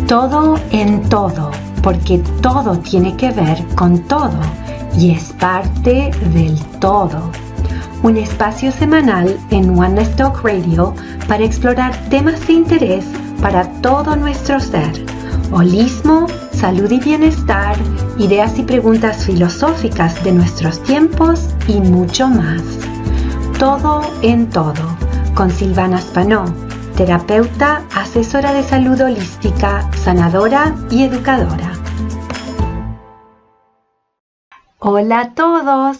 Todo en todo, porque todo tiene que ver con todo y es parte del todo. Un espacio semanal en Oneness Talk Radio para explorar temas de interés para todo nuestro ser. Holismo, salud y bienestar, ideas y preguntas filosóficas de nuestros tiempos y mucho más. Todo en todo, con Silvana Spanó, terapeuta, asesora de salud holística, sanadora y educadora. Hola a todos,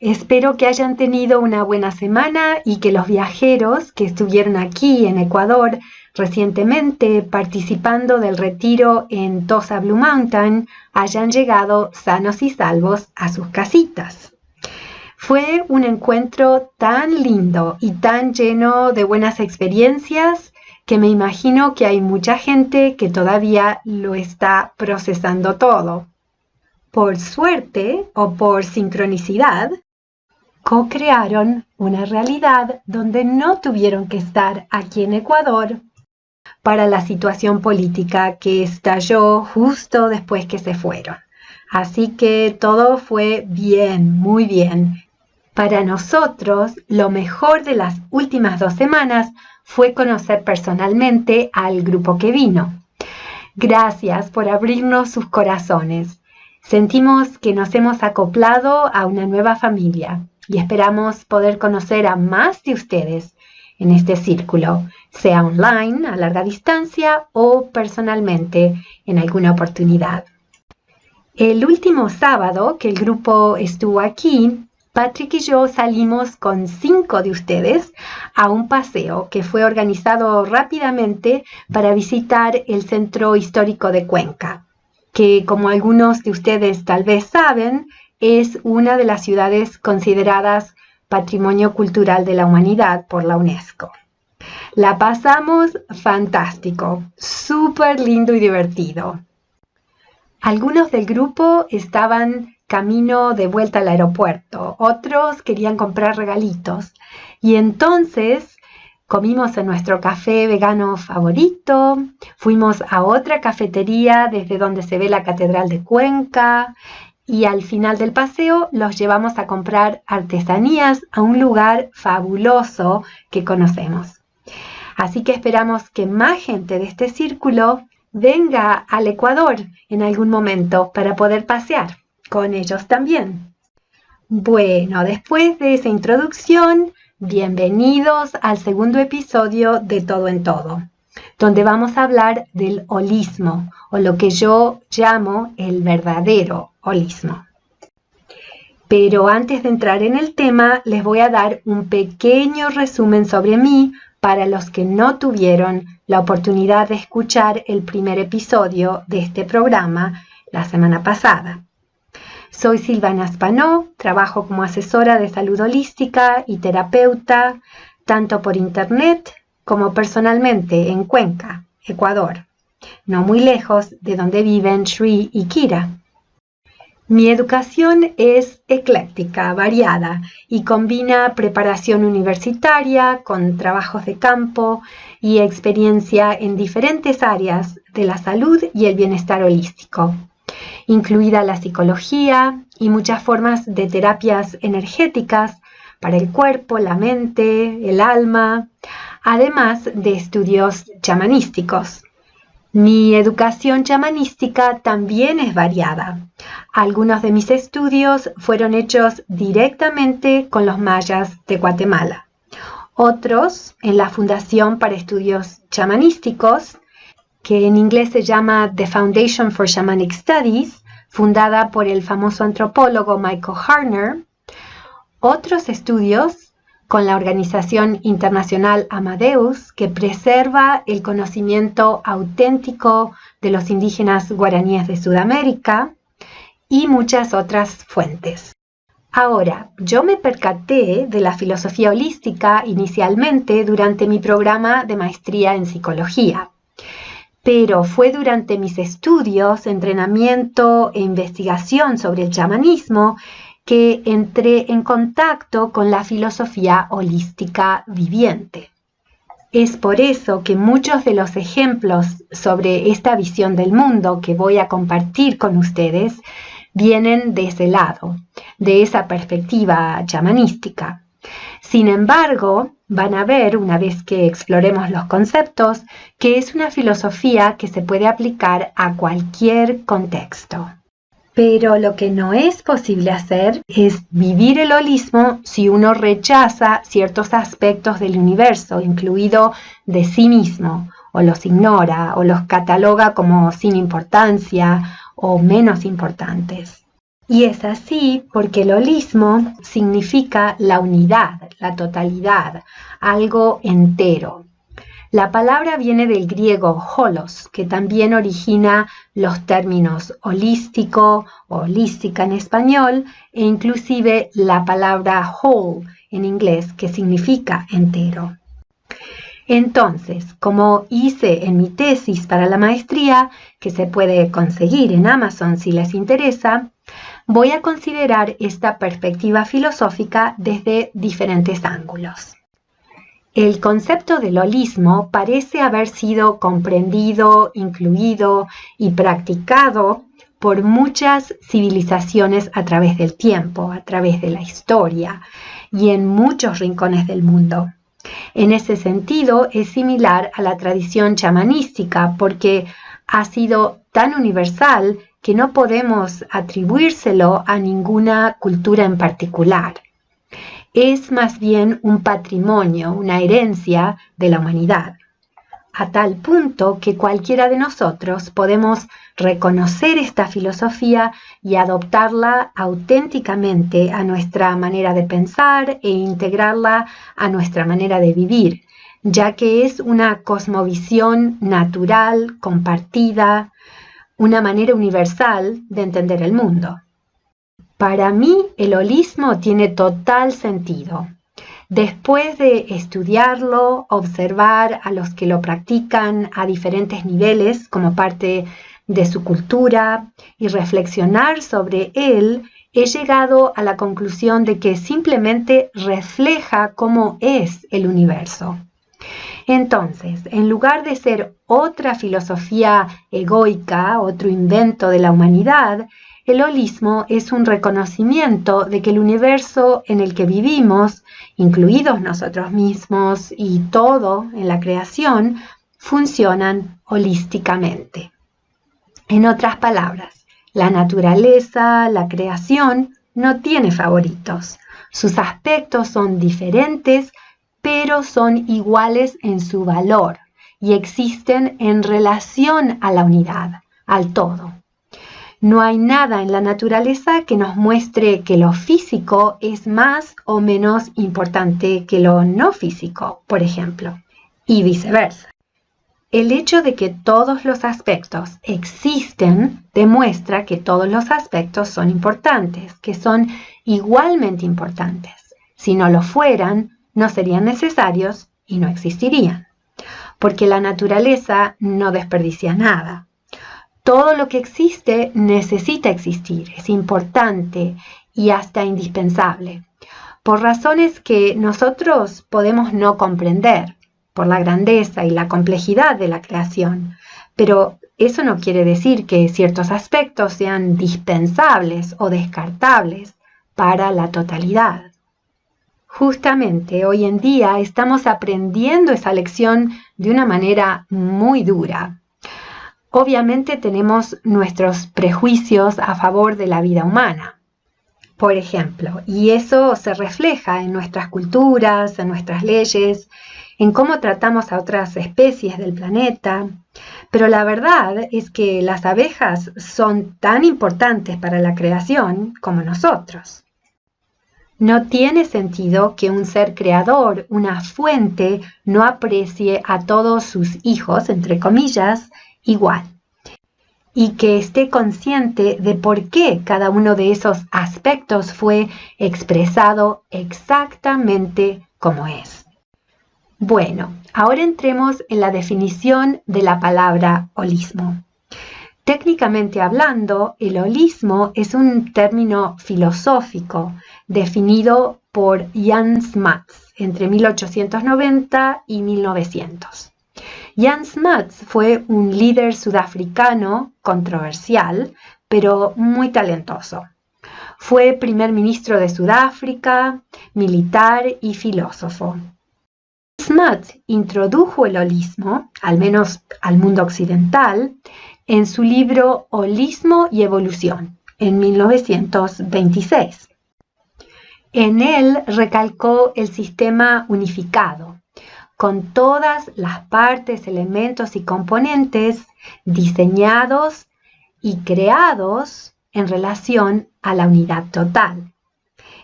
espero que hayan tenido una buena semana y que los viajeros que estuvieron aquí en Ecuador recientemente participando del retiro en Tosa Blue Mountain hayan llegado sanos y salvos a sus casitas. Fue un encuentro tan lindo y tan lleno de buenas experiencias que me imagino que hay mucha gente que todavía lo está procesando todo. Por suerte o por sincronicidad, co-crearon una realidad donde no tuvieron que estar aquí en Ecuador para la situación política que estalló justo después que se fueron. Así que todo fue bien, muy bien. Para nosotros, lo mejor de las últimas 2 semanas fue conocer personalmente al grupo que vino. Gracias por abrirnos sus corazones. Sentimos que nos hemos acoplado a una nueva familia y esperamos poder conocer a más de ustedes en este círculo, sea online, a larga distancia o personalmente en alguna oportunidad. El último sábado que el grupo estuvo aquí, Patrick y yo salimos con 5 de ustedes a un paseo que fue organizado rápidamente para visitar el Centro Histórico de Cuenca, que como algunos de ustedes tal vez saben, es una de las ciudades consideradas Patrimonio Cultural de la Humanidad por la UNESCO. La pasamos fantástico, súper lindo y divertido. Algunos del grupo estaban camino de vuelta al aeropuerto, otros querían comprar regalitos y entonces comimos en nuestro café vegano favorito, fuimos a otra cafetería desde donde se ve la Catedral de Cuenca y al final del paseo los llevamos a comprar artesanías a un lugar fabuloso que conocemos. Así que esperamos que más gente de este círculo venga al Ecuador en algún momento para poder pasear con ellos también. Bueno, después de esa introducción, bienvenidos al segundo episodio de Todo en Todo, donde vamos a hablar del holismo, o lo que yo llamo el verdadero holismo. Pero antes de entrar en el tema, les voy a dar un pequeño resumen sobre mí para los que no tuvieron la oportunidad de escuchar el primer episodio de este programa la semana pasada. Soy Silvana Spanó, trabajo como asesora de salud holística y terapeuta, tanto por internet como personalmente en Cuenca, Ecuador, no muy lejos de donde viven Shri y Kira. Mi educación es ecléctica, variada y combina preparación universitaria con trabajos de campo y experiencia en diferentes áreas de la salud y el bienestar holístico, incluida la psicología y muchas formas de terapias energéticas para el cuerpo, la mente, el alma, además de estudios chamanísticos. Mi educación chamanística también es variada. Algunos de mis estudios fueron hechos directamente con los mayas de Guatemala. Otros en la Fundación para Estudios Chamanísticos, que en inglés se llama The Foundation for Shamanic Studies, fundada por el famoso antropólogo Michael Harner. Otros estudios con la organización internacional Amadeus, que preserva el conocimiento auténtico de los indígenas guaraníes de Sudamérica, y muchas otras fuentes. Ahora, yo me percaté de la filosofía holística inicialmente durante mi programa de maestría en psicología, pero fue durante mis estudios, entrenamiento e investigación sobre el chamanismo que entré en contacto con la filosofía holística viviente. Es por eso que muchos de los ejemplos sobre esta visión del mundo que voy a compartir con ustedes vienen de ese lado, de esa perspectiva chamanística. Sin embargo, van a ver, una vez que exploremos los conceptos, que es una filosofía que se puede aplicar a cualquier contexto. Pero lo que no es posible hacer es vivir el holismo si uno rechaza ciertos aspectos del universo, incluido de sí mismo, o los ignora, o los cataloga como sin importancia o menos importantes. Y es así porque el holismo significa la unidad, la totalidad, algo entero. La palabra viene del griego holos, que también origina los términos holístico o holística en español, e inclusive la palabra whole en inglés, que significa entero. Entonces, como hice en mi tesis para la maestría, que se puede conseguir en Amazon si les interesa, voy a considerar esta perspectiva filosófica desde diferentes ángulos. El concepto del holismo parece haber sido comprendido, incluido y practicado por muchas civilizaciones a través del tiempo, a través de la historia y en muchos rincones del mundo. En ese sentido, es similar a la tradición chamanística porque ha sido tan universal que no podemos atribuírselo a ninguna cultura en particular. Es más bien un patrimonio, una herencia de la humanidad, a tal punto que cualquiera de nosotros podemos reconocer esta filosofía y adoptarla auténticamente a nuestra manera de pensar e integrarla a nuestra manera de vivir, ya que es una cosmovisión natural, compartida, una manera universal de entender el mundo. Para mí, el holismo tiene total sentido. Después de estudiarlo, observar a los que lo practican a diferentes niveles como parte de su cultura y reflexionar sobre él, he llegado a la conclusión de que simplemente refleja cómo es el universo. Entonces, en lugar de ser otra filosofía egoica, otro invento de la humanidad, el holismo es un reconocimiento de que el universo en el que vivimos, incluidos nosotros mismos y todo en la creación, funcionan holísticamente. En otras palabras, la naturaleza, la creación, no tiene favoritos. Sus aspectos son diferentes, pero son iguales en su valor y existen en relación a la unidad, al todo. No hay nada en la naturaleza que nos muestre que lo físico es más o menos importante que lo no físico, por ejemplo, y viceversa. El hecho de que todos los aspectos existen demuestra que todos los aspectos son importantes, que son igualmente importantes. Si no lo fueran, no serían necesarios y no existirían, porque la naturaleza no desperdicia nada. Todo lo que existe necesita existir, es importante y hasta indispensable, por razones que nosotros podemos no comprender, por la grandeza y la complejidad de la creación, pero eso no quiere decir que ciertos aspectos sean dispensables o descartables para la totalidad. Justamente hoy en día estamos aprendiendo esa lección de una manera muy dura. Obviamente tenemos nuestros prejuicios a favor de la vida humana, por ejemplo, y eso se refleja en nuestras culturas, en nuestras leyes, en cómo tratamos a otras especies del planeta. Pero la verdad es que las abejas son tan importantes para la creación como nosotros. No tiene sentido que un ser creador, una fuente, no aprecie a todos sus hijos, entre comillas, igual, y que esté consciente de por qué cada uno de esos aspectos fue expresado exactamente como es. Bueno, ahora entremos en la definición de la palabra holismo. Técnicamente hablando, el holismo es un término filosófico definido por Jan Smuts entre 1890 y 1900. Jan Smuts fue un líder sudafricano controversial, pero muy talentoso. Fue primer ministro de Sudáfrica, militar y filósofo. Smuts introdujo el holismo, al menos al mundo occidental, en su libro Holismo y Evolución, en 1926. En él recalcó el sistema unificado, con todas las partes, elementos y componentes diseñados y creados en relación a la unidad total.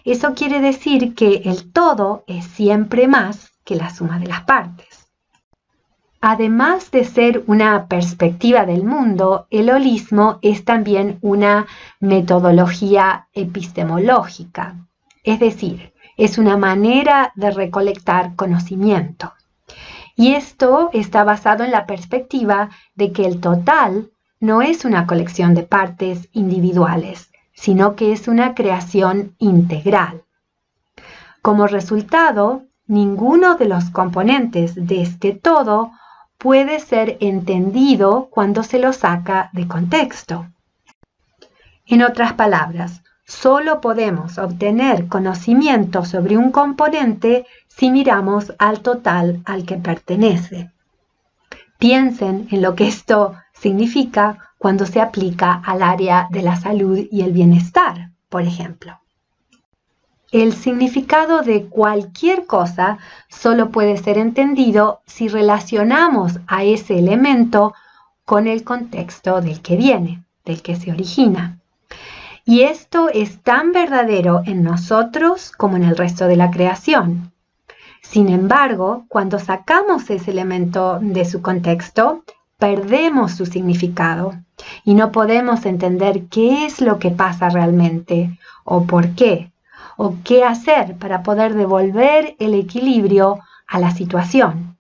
Eso quiere decir que el todo es siempre más que la suma de las partes. Además de ser una perspectiva del mundo, el holismo es también una metodología epistemológica, es decir, es una manera de recolectar conocimiento. Y esto está basado en la perspectiva de que el total no es una colección de partes individuales, sino que es una creación integral. Como resultado, ninguno de los componentes de este todo puede ser entendido cuando se lo saca de contexto. En otras palabras, solo podemos obtener conocimiento sobre un componente si miramos al total al que pertenece. Piensen en lo que esto significa cuando se aplica al área de la salud y el bienestar, por ejemplo. El significado de cualquier cosa solo puede ser entendido si relacionamos a ese elemento con el contexto del que viene, del que se origina. Y esto es tan verdadero en nosotros como en el resto de la creación. Sin embargo, cuando sacamos ese elemento de su contexto, perdemos su significado y no podemos entender qué es lo que pasa realmente o por qué, o qué hacer para poder devolver el equilibrio a la situación.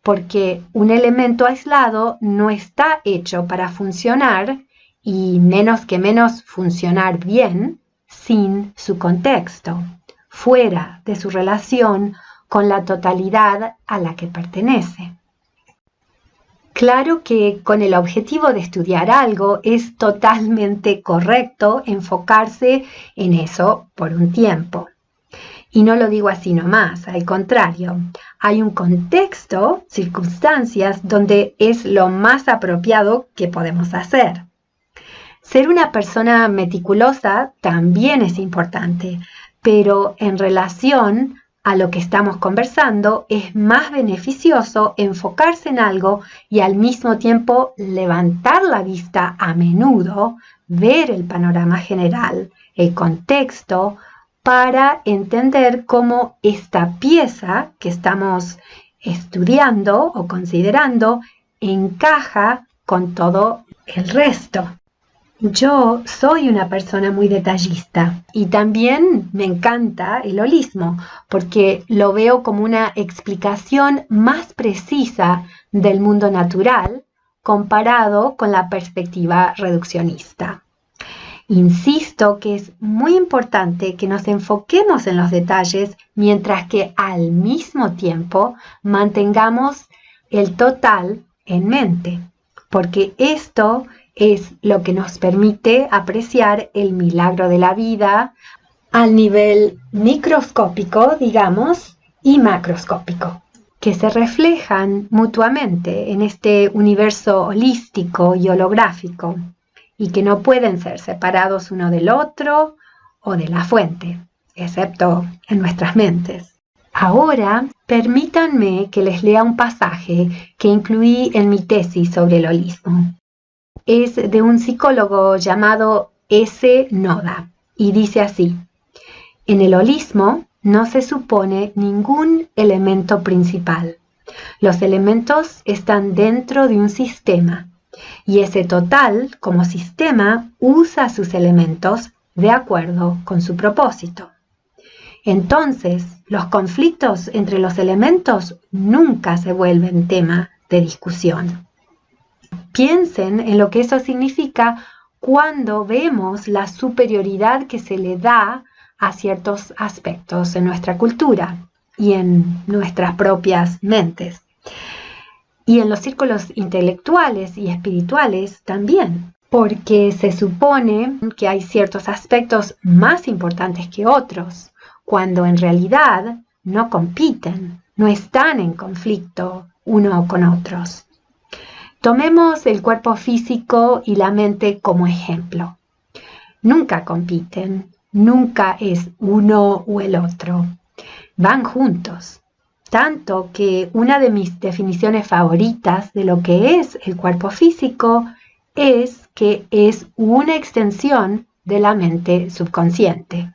Porque un elemento aislado no está hecho para funcionar y menos funcionar bien sin su contexto, fuera de su relación con la totalidad a la que pertenece. Claro que con el objetivo de estudiar algo es totalmente correcto enfocarse en eso por un tiempo. Y no lo digo así nomás, al contrario, hay un contexto, circunstancias donde es lo más apropiado que podemos hacer. Ser una persona meticulosa también es importante, pero en relación a lo que estamos conversando es más beneficioso enfocarse en algo y al mismo tiempo levantar la vista a menudo, ver el panorama general, el contexto, para entender cómo esta pieza que estamos estudiando o considerando encaja con todo el resto. Yo soy una persona muy detallista y también me encanta el holismo porque lo veo como una explicación más precisa del mundo natural comparado con la perspectiva reduccionista. Insisto que es muy importante que nos enfoquemos en los detalles mientras que al mismo tiempo mantengamos el total en mente, porque esto es lo que nos permite apreciar el milagro de la vida al nivel microscópico, digamos, y macroscópico, que se reflejan mutuamente en este universo holístico y holográfico, y que no pueden ser separados uno del otro o de la fuente, excepto en nuestras mentes. Ahora, permítanme que les lea un pasaje que incluí en mi tesis sobre el holismo. Es de un psicólogo llamado S. Noda y dice así: en el holismo no se supone ningún elemento principal. Los elementos están dentro de un sistema y ese total, como sistema, usa sus elementos de acuerdo con su propósito. Entonces, los conflictos entre los elementos nunca se vuelven tema de discusión. Piensen en lo que eso significa cuando vemos la superioridad que se le da a ciertos aspectos en nuestra cultura y en nuestras propias mentes. Y en los círculos intelectuales y espirituales también, porque se supone que hay ciertos aspectos más importantes que otros, cuando en realidad no compiten, no están en conflicto uno con otros. Tomemos el cuerpo físico y la mente como ejemplo. Nunca compiten, nunca es uno o el otro. Van juntos. Tanto que una de mis definiciones favoritas de lo que es el cuerpo físico es que es una extensión de la mente subconsciente.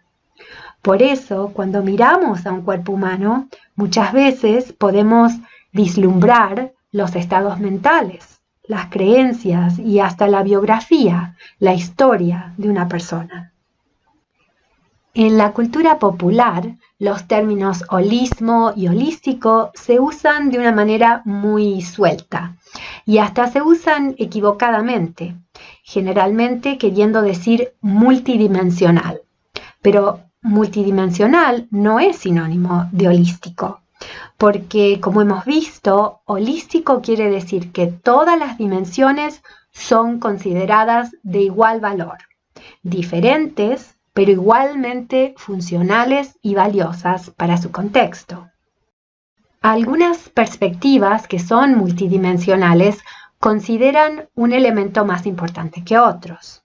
Por eso, cuando miramos a un cuerpo humano, muchas veces podemos vislumbrar los estados mentales, las creencias y hasta la biografía, la historia de una persona. En la cultura popular, los términos holismo y holístico se usan de una manera muy suelta y hasta se usan equivocadamente, generalmente queriendo decir multidimensional. Pero multidimensional no es sinónimo de holístico, porque como hemos visto, holístico quiere decir que todas las dimensiones son consideradas de igual valor, diferentes, pero igualmente funcionales y valiosas para su contexto. Algunas perspectivas que son multidimensionales consideran un elemento más importante que otros.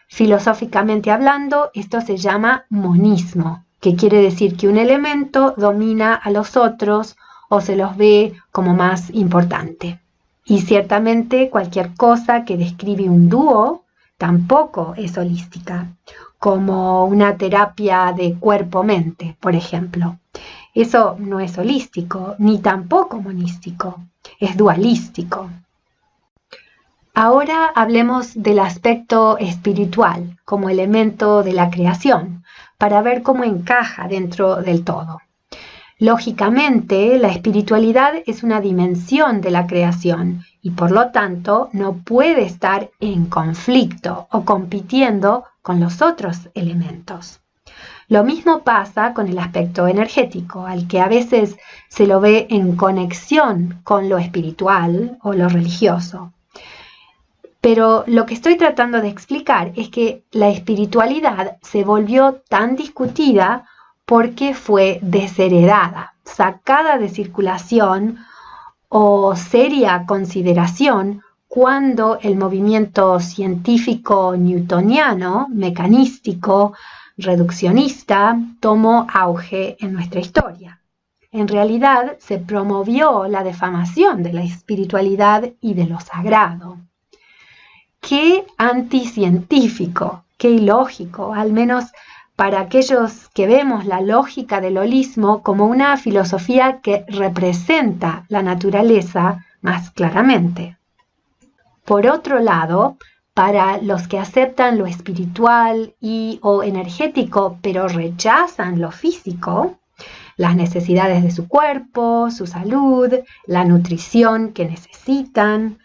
Filosóficamente hablando, esto se llama monismo, que quiere decir que un elemento domina a los otros o se los ve como más importante. Y ciertamente cualquier cosa que describe un dúo tampoco es holística, como una terapia de cuerpo-mente, por ejemplo. Eso no es holístico, ni tampoco monístico, es dualístico. Ahora hablemos del aspecto espiritual como elemento de la creación, para ver cómo encaja dentro del todo. Lógicamente, la espiritualidad es una dimensión de la creación y por lo tanto no puede estar en conflicto o compitiendo con los otros elementos. Lo mismo pasa con el aspecto energético, al que a veces se lo ve en conexión con lo espiritual o lo religioso. Pero lo que estoy tratando de explicar es que la espiritualidad se volvió tan discutida porque fue desheredada, sacada de circulación o seria consideración cuando el movimiento científico newtoniano, mecanístico, reduccionista, tomó auge en nuestra historia. En realidad se promovió la defamación de la espiritualidad y de lo sagrado. Qué anticientífico, qué ilógico, al menos para aquellos que vemos la lógica del holismo como una filosofía que representa la naturaleza más claramente. Por otro lado, para los que aceptan lo espiritual y o energético, pero rechazan lo físico, las necesidades de su cuerpo, su salud, la nutrición que necesitan,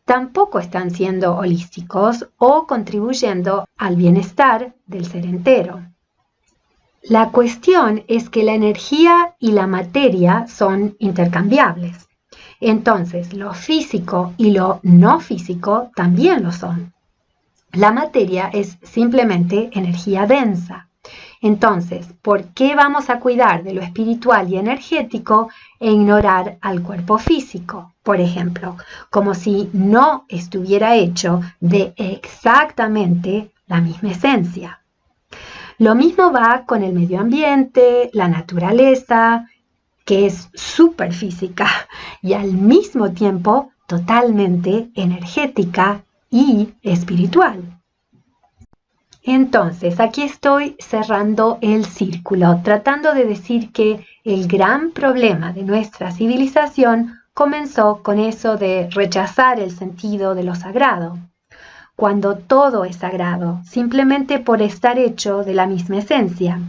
tampoco están siendo holísticos o contribuyendo al bienestar del ser entero. La cuestión es que la energía y la materia son intercambiables. Entonces, lo físico y lo no físico también lo son. La materia es simplemente energía densa. Entonces, ¿por qué vamos a cuidar de lo espiritual y energético e ignorar al cuerpo físico, por ejemplo, como si no estuviera hecho de exactamente la misma esencia? Lo mismo va con el medio ambiente, la naturaleza, que es superfísica y al mismo tiempo totalmente energética y espiritual. Entonces, aquí estoy cerrando el círculo, tratando de decir que el gran problema de nuestra civilización comenzó con eso de rechazar el sentido de lo sagrado, cuando todo es sagrado, simplemente por estar hecho de la misma esencia.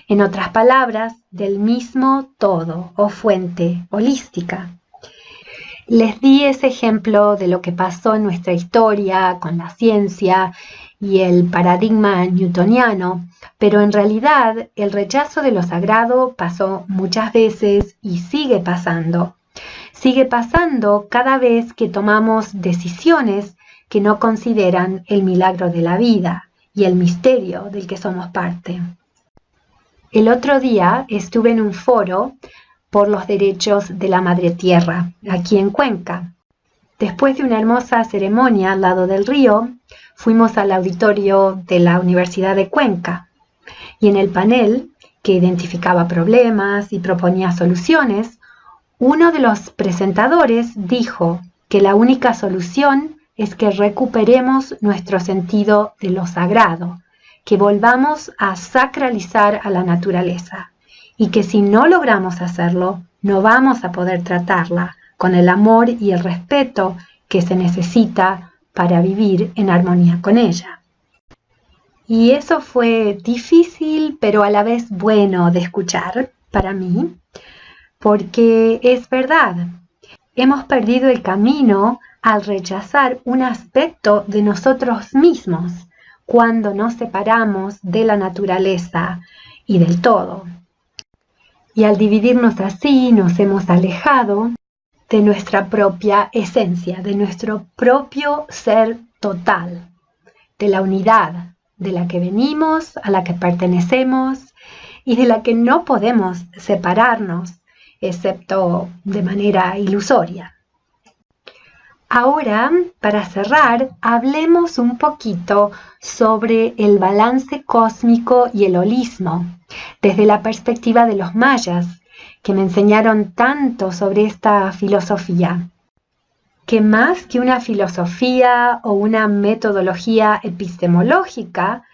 En otras palabras, del mismo todo o fuente holística. Les di ese ejemplo de lo que pasó en nuestra historia con la ciencia y el paradigma newtoniano, pero en realidad el rechazo de lo sagrado pasó muchas veces y sigue pasando. Sigue pasando cada vez que tomamos decisiones que no consideran el milagro de la vida y el misterio del que somos parte. El otro día estuve en un foro por los derechos de la Madre Tierra, aquí en Cuenca. Después de una hermosa ceremonia al lado del río, fuimos al auditorio de la Universidad de Cuenca y en el panel, que identificaba problemas y proponía soluciones, uno de los presentadores dijo que la única solución es que recuperemos nuestro sentido de lo sagrado, que volvamos a sacralizar a la naturaleza y que si no logramos hacerlo, no vamos a poder tratarla con el amor y el respeto que se necesita para vivir en armonía con ella. Y eso fue difícil, pero a la vez bueno de escuchar para mí, porque es verdad, hemos perdido el camino al rechazar un aspecto de nosotros mismos cuando nos separamos de la naturaleza y del todo. Y al dividirnos así nos hemos alejado de nuestra propia esencia, de nuestro propio ser total, de la unidad de la que venimos, a la que pertenecemos y de la que no podemos separarnos, excepto de manera ilusoria. Ahora, para cerrar, hablemos un poquito sobre el balance cósmico y el holismo, desde la perspectiva de los mayas, que me enseñaron tanto sobre esta filosofía, que más que una filosofía o una metodología epistemológica,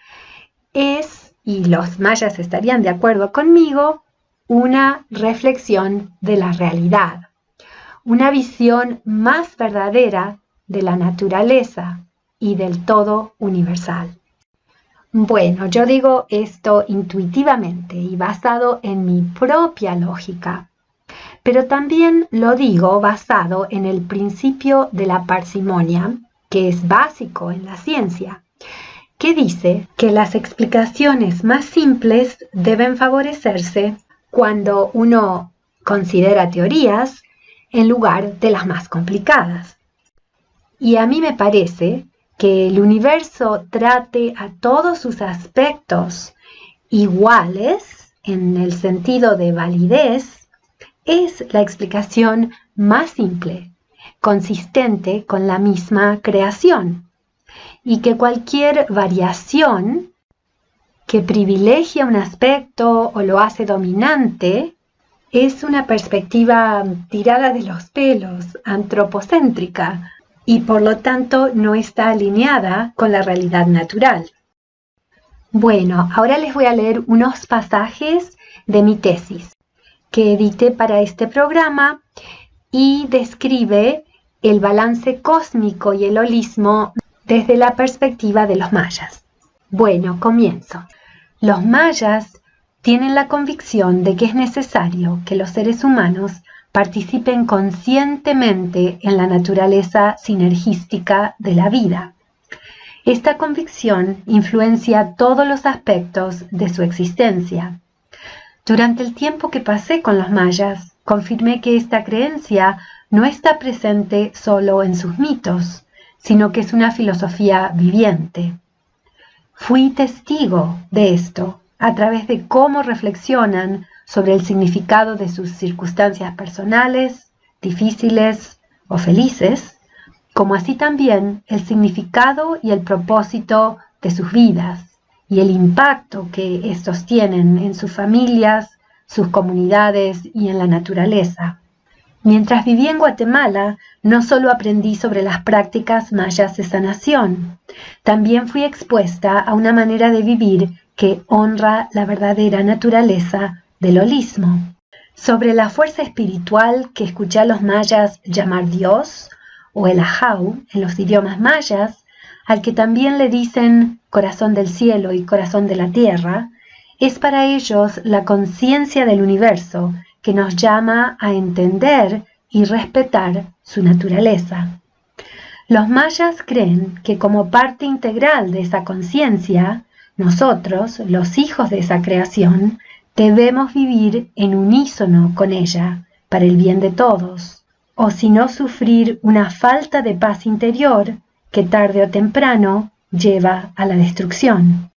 es, y los mayas estarían de acuerdo conmigo, una reflexión de la realidad. Una visión más verdadera de la naturaleza y del todo universal. Bueno, yo digo esto intuitivamente y basado en mi propia lógica, pero también lo digo basado en el principio de la parsimonia, que es básico en la ciencia, que dice que las explicaciones más simples deben favorecerse cuando uno considera teorías en lugar de las más complicadas. Y a mí me parece que el universo trate a todos sus aspectos iguales, en el sentido de validez, es la explicación más simple, consistente con la misma creación, y que cualquier variación que privilegia un aspecto o lo hace dominante es una perspectiva tirada de los pelos, antropocéntrica, y por lo tanto no está alineada con la realidad natural. Bueno, ahora les voy a leer unos pasajes de mi tesis, que edité para este programa y describe el balance cósmico y el holismo desde la perspectiva de los mayas. Bueno, comienzo. Los mayas tienen la convicción de que es necesario que los seres humanos participen conscientemente en la naturaleza sinergística de la vida. Esta convicción influencia todos los aspectos de su existencia. Durante el tiempo que pasé con los mayas, confirmé que esta creencia no está presente solo en sus mitos, sino que es una filosofía viviente. Fui testigo de esto a través de cómo reflexionan sobre el significado de sus circunstancias personales, difíciles o felices, como así también el significado y el propósito de sus vidas y el impacto que estos tienen en sus familias, sus comunidades y en la naturaleza. Mientras viví en Guatemala, no solo aprendí sobre las prácticas mayas de sanación, también fui expuesta a una manera de vivir que honra la verdadera naturaleza del holismo. Sobre la fuerza espiritual que escuché a los mayas llamar Dios, o el Ahau en los idiomas mayas, al que también le dicen corazón del cielo y corazón de la tierra, es para ellos la conciencia del universo que nos llama a entender y respetar su naturaleza. Los mayas creen que como parte integral de esa conciencia, nosotros, los hijos de esa creación, debemos vivir en unísono con ella, para el bien de todos, o si no sufrir una falta de paz interior que tarde o temprano lleva a la destrucción.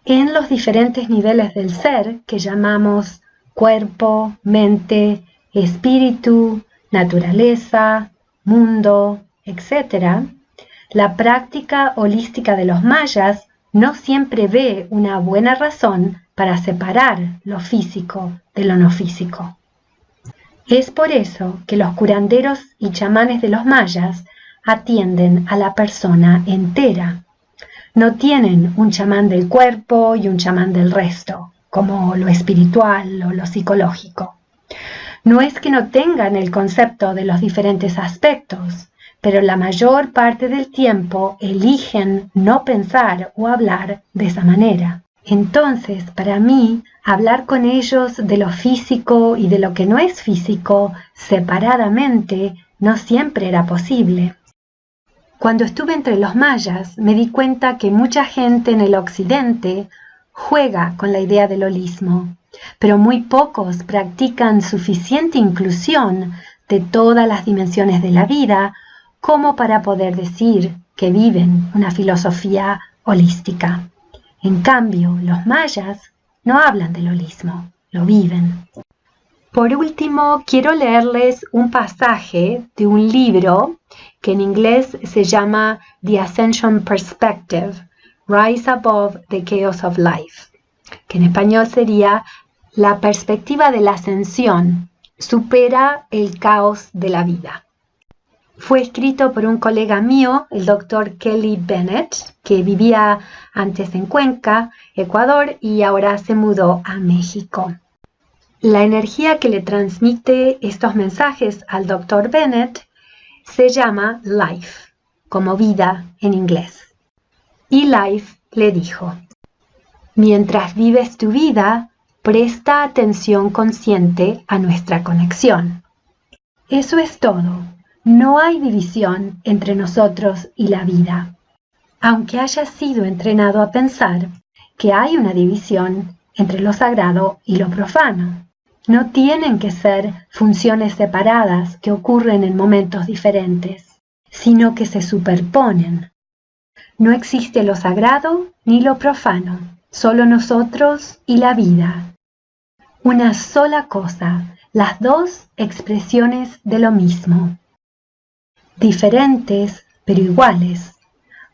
En los diferentes niveles del ser que llamamos cuerpo, mente, espíritu, naturaleza, mundo, etc., la práctica holística de los mayas no siempre ve una buena razón para separar lo físico de lo no físico. Es por eso que los curanderos y chamanes de los mayas atienden a la persona entera. No tienen un chamán del cuerpo y un chamán del resto, como lo espiritual o lo psicológico. No es que no tengan el concepto de los diferentes aspectos, pero la mayor parte del tiempo eligen no pensar o hablar de esa manera. Entonces, para mí, hablar con ellos de lo físico y de lo que no es físico separadamente no siempre era posible. Cuando estuve entre los mayas, me di cuenta que mucha gente en el occidente juega con la idea del holismo, pero muy pocos practican suficiente inclusión de todas las dimensiones de la vida como para poder decir que viven una filosofía holística. En cambio, los mayas no hablan del holismo, lo viven. Por último, quiero leerles un pasaje de un libro que en inglés se llama The Ascension Perspective, Rise Above the Chaos of Life, que en español sería La perspectiva de la ascensión supera el caos de la vida. Fue escrito por un colega mío, el Dr. Kelly Bennett, que vivía antes en Cuenca, Ecuador, y ahora se mudó a México. La energía que le transmite estos mensajes al Dr. Bennett se llama Life, como vida en inglés. Y Life le dijo: mientras vives tu vida, presta atención consciente a nuestra conexión. Eso es todo. No hay división entre nosotros y la vida, aunque hayas sido entrenado a pensar que hay una división entre lo sagrado y lo profano. No tienen que ser funciones separadas que ocurren en momentos diferentes, sino que se superponen. No existe lo sagrado ni lo profano, solo nosotros y la vida. Una sola cosa, las dos expresiones de lo mismo. Diferentes, pero iguales.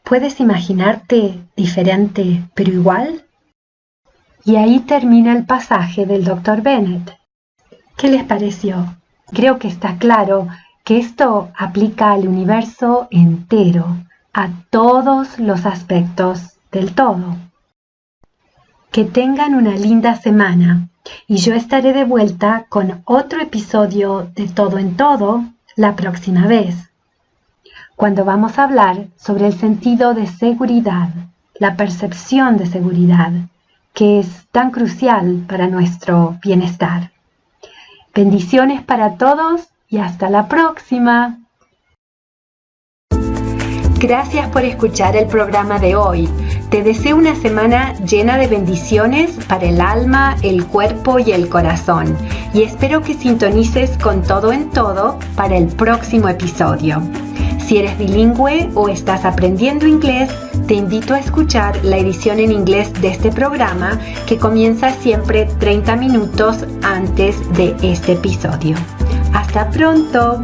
¿Puedes imaginarte diferente, pero igual? Y ahí termina el pasaje del Dr. Bennett. ¿Qué les pareció? Creo que está claro que esto aplica al universo entero, a todos los aspectos del todo. Que tengan una linda semana y yo estaré de vuelta con otro episodio de Todo en Todo la próxima vez, cuando vamos a hablar sobre el sentido de seguridad, la percepción de seguridad, que es tan crucial para nuestro bienestar. Bendiciones para todos y hasta la próxima. Gracias por escuchar el programa de hoy. Te deseo una semana llena de bendiciones para el alma, el cuerpo y el corazón. Y espero que sintonices con Todo en Todo para el próximo episodio. Si eres bilingüe o estás aprendiendo inglés, te invito a escuchar la edición en inglés de este programa que comienza siempre 30 minutos antes de este episodio. ¡Hasta pronto!